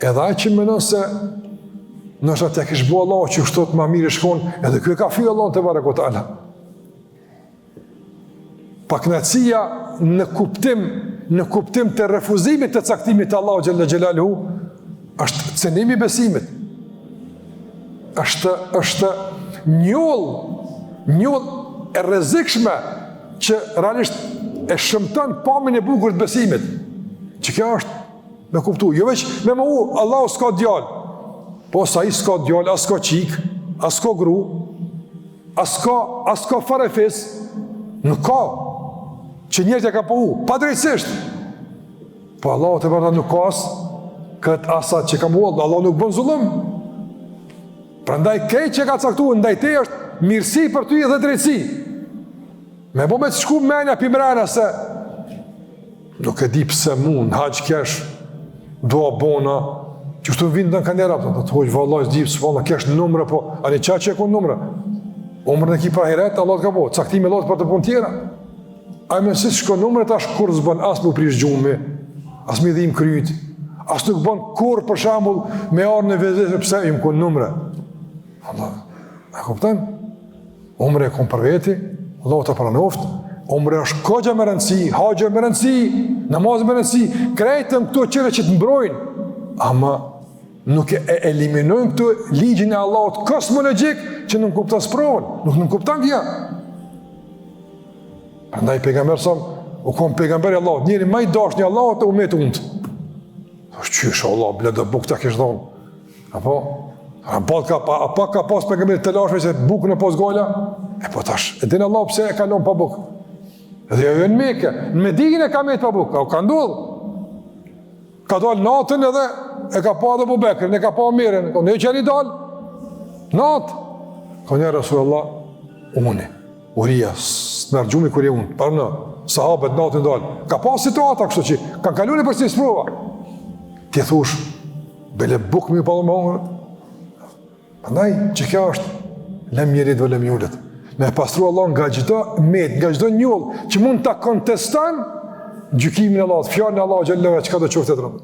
Edhe ai që mendon se nështë atë kishë bo Allah që kështot ma mirë shkon, edhe kjo ka fyë Allah të bare këtë ala. Paknatësia në kuptim të refuzimit të caktimit të Allah Gjelle Gjelaluhu, është cënimi besimit. është njoll e rrezikshme që realisht e shëmton pamjen e bukur të besimit. Që kjo është me kuptu, jo veç me më Allahu s'ka djalë. Po sa i s'ka djalë, as s'ka qik, as s'ka gru, as s'ka farefis, nuk ka. Që njerët e ka po pa drejtësisht. Po Allahu të përta nuk ka këtë asat që ka mu, Allah nuk bën zullum. Prandaj kej që ka caktuar ndaj te është mirësi për ty dhe drejtësi. Me bo me të shku menja pimrena se nuk e di pse mund, haq kesh, doa bona, që shtu vindë në kanera, të hoqë vallaj s'di pësë vallaj, kesh numre, po, ani qa që e ku numre? Umrën e ki pra heret, Allah të ka po, caktime Allah për të pun tjera. A me nësit shko numre tash kur zbën, as më prish gjumi, as më dhim kryt, as nuk bën kur për shambull me arë në vezet, pëse im ku numre. Allah, e kuptan? Umre e kom për veti, Allah të pranoft, umre është kogja me rëndësi, haqja me rëndësi, namazë me rëndësi, krejtën këto qire që të mbrojnë, ama nuk e eliminojnë këto ligjin e Allahut kosmologjik që nuk kuptan sprovën, nuk kuptan kja. Prandaj pejgamberi sa u kom pejgamberi Allahut, njëri më i dashur i Allahut e umet unë. Thosh qysh Allah, bledë buk ta kish dhon. Apo ka pas pejgamberi të lashme se bukën e pas gola, e po tash, e din Allah pse e kalon pa buk. Edhe jo në Mekë, në Medinë ka me pa buk, ka ndodh. Ka dal natën edhe e ka pa edhe Abu Bekrin, e ka pa Omerin, ne qeni dal. Natë. Ka një Rasulullah, unë, uria, s'merë gjumi kur e unë, parë në, sahabët natën dal. Ka pa situata kështu që, kanë kalune për si sprova. Ti thush, bele buk mi pa dhe më ongërët. Përndaj, që kja është, lem njerit vë lem njullet. Me pastru Allah nga gjitha med, nga gjitha njull, që mund të kontestan gjykimin Allah, fjallën Allah, gjellëve, që ka do qoftë të të rëmë.